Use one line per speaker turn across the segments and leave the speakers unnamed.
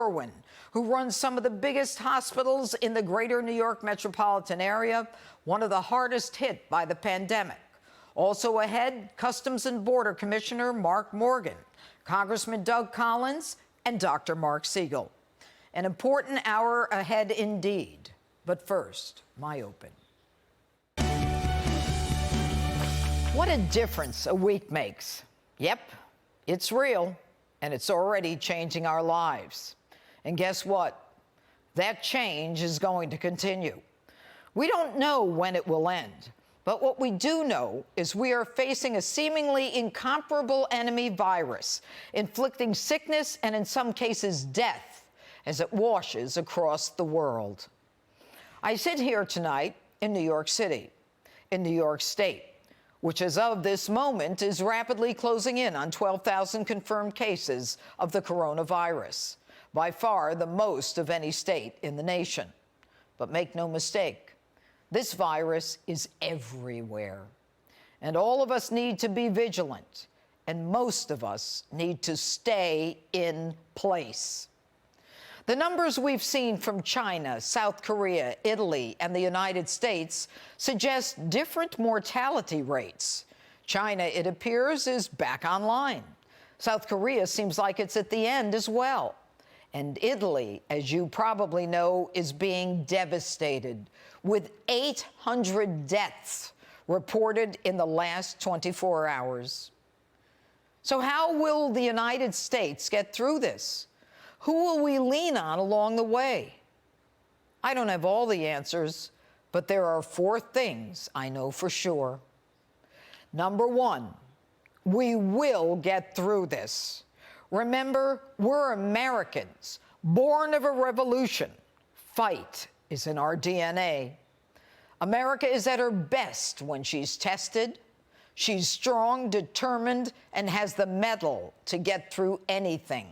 Irwin, who runs some of the biggest hospitals in the greater New York metropolitan area, one of the hardest hit by the pandemic. Also ahead, Customs and Border Commissioner Mark Morgan, Congressman Doug Collins, and Dr. Mark Siegel. An important hour ahead indeed. But first, my open. What a difference a week makes. Yep, it's real, and it's already changing our lives. And guess what? That change is going to continue. We don't know when it will end, but what we do know is we are facing a seemingly incomparable enemy virus, inflicting sickness and in some cases death as it washes across the world. I sit here tonight in New York City, in New York State, which as of this moment is rapidly closing in on 12,000 confirmed cases of the coronavirus, by far the most of any state in the nation. But make no mistake, this virus is everywhere. And all of us need to be vigilant, and most of us need to stay in place. The numbers we've seen from China, South Korea, Italy, and the United States suggest different mortality rates. China, it appears, is back online. South Korea seems like it's at the end as well. And Italy, as you probably know, is being devastated, with 800 deaths reported in the last 24 hours. So how will the United States get through this? Who will we lean on along the way? I don't have all the answers, but there are 4 things I know for sure. Number 1, we will get through this. Remember, we're Americans, born of a revolution. Fight is in our DNA. America is at her best when she's tested. She's strong, determined, and has the mettle to get through anything.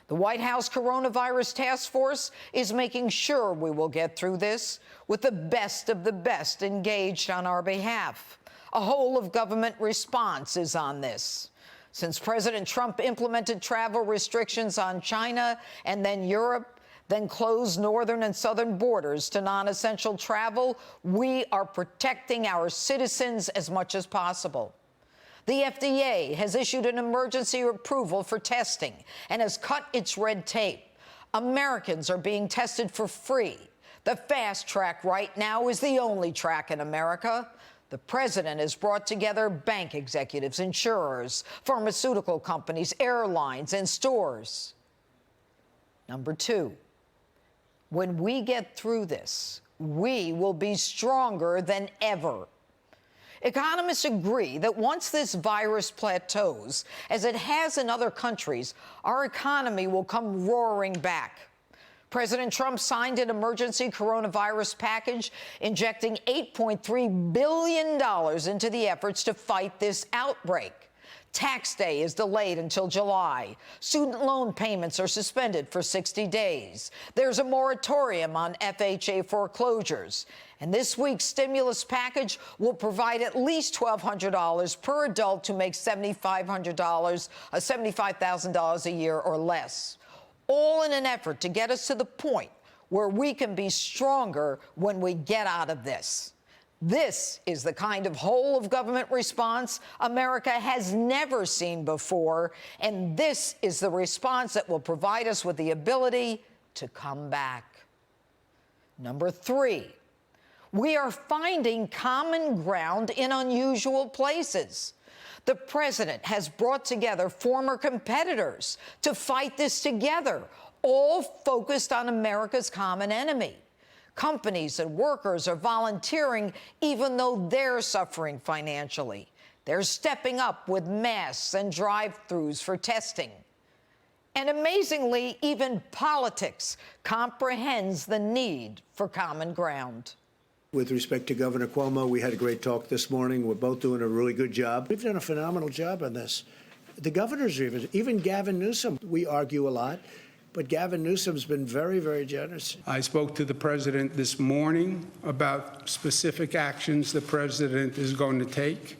The White House Coronavirus Task Force is making sure we will get through this with the best of the best engaged on our behalf. A whole-of-government response is on this. Since President Trump implemented travel restrictions on China and then Europe, then closed northern and southern borders to non-essential travel, we are protecting our citizens as much as possible. The FDA has issued an emergency approval for testing and has cut its red tape. Americans are being tested for free. The fast track right now is the only track in America. The president has brought together bank executives, insurers, pharmaceutical companies, airlines, and stores. Number 2, when we get through this, we will be stronger than ever. Economists agree that once this virus plateaus, as it has in other countries, our economy will come roaring back. President Trump signed an emergency coronavirus package, injecting $8.3 billion into the efforts to fight this outbreak. Tax day is delayed until July. Student loan payments are suspended for 60 days. There's a moratorium on FHA foreclosures. And this week's stimulus package will provide at least $1,200 per adult who makes $75,000 a year or less. All in an effort to get us to the point where we can be stronger when we get out of this. This is the kind of whole-of-government response America has never seen before, and this is the response that will provide us with the ability to come back. Number 3, we are finding common ground in unusual places. The president has brought together former competitors to fight this together, all focused on America's common enemy. Companies and workers are volunteering even though they're suffering financially. They're stepping up with masks and drive-thrus for testing. And amazingly, even politics comprehends the need for common ground.
With respect to Governor Cuomo, we had a great talk this morning. We're both doing a really good job. We've done a phenomenal job on this. The governors, even Gavin Newsom, we argue a lot, but Gavin Newsom's been very, very generous.
I spoke to the president this morning about specific actions the president is going to take.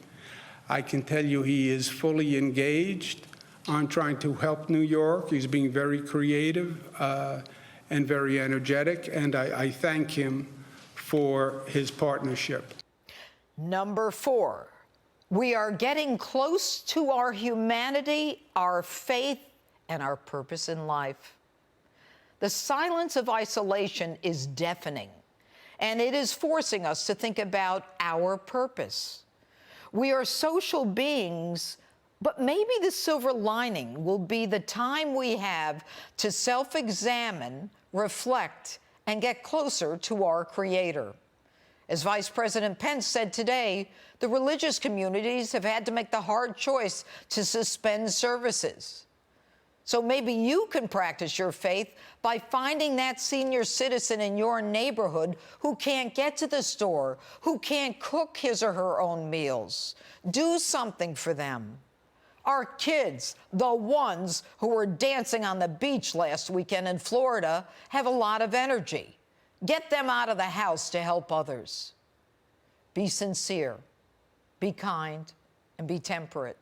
I can tell you he is fully engaged. on trying to help New York. He's being very creative and very energetic, and I thank him for his partnership.
Number 4, we are getting close to our humanity, our faith, and our purpose in life. The silence of isolation is deafening, and it is forcing us to think about our purpose. We are social beings, but maybe the silver lining will be the time we have to self-examine, reflect, and get closer to our Creator. As Vice President Pence said today, the religious communities have had to make the hard choice to suspend services. So maybe you can practice your faith by finding that senior citizen in your neighborhood who can't get to the store, who can't cook his or her own meals. Do something for them. Our kids, the ones who were dancing on the beach last weekend in Florida, have a lot of energy. Get them out of the house to help others. Be sincere, be kind, and be temperate.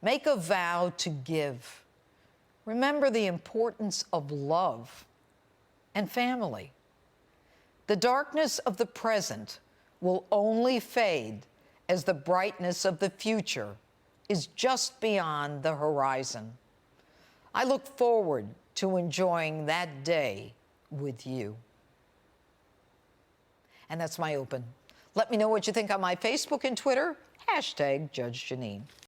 Make a vow to give. Remember the importance of love and family. The darkness of the present will only fade as the brightness of the future is just beyond the horizon. I look forward to enjoying that day with you. And that's my open. Let me know what you think on my Facebook and Twitter, #Judge Jeanine.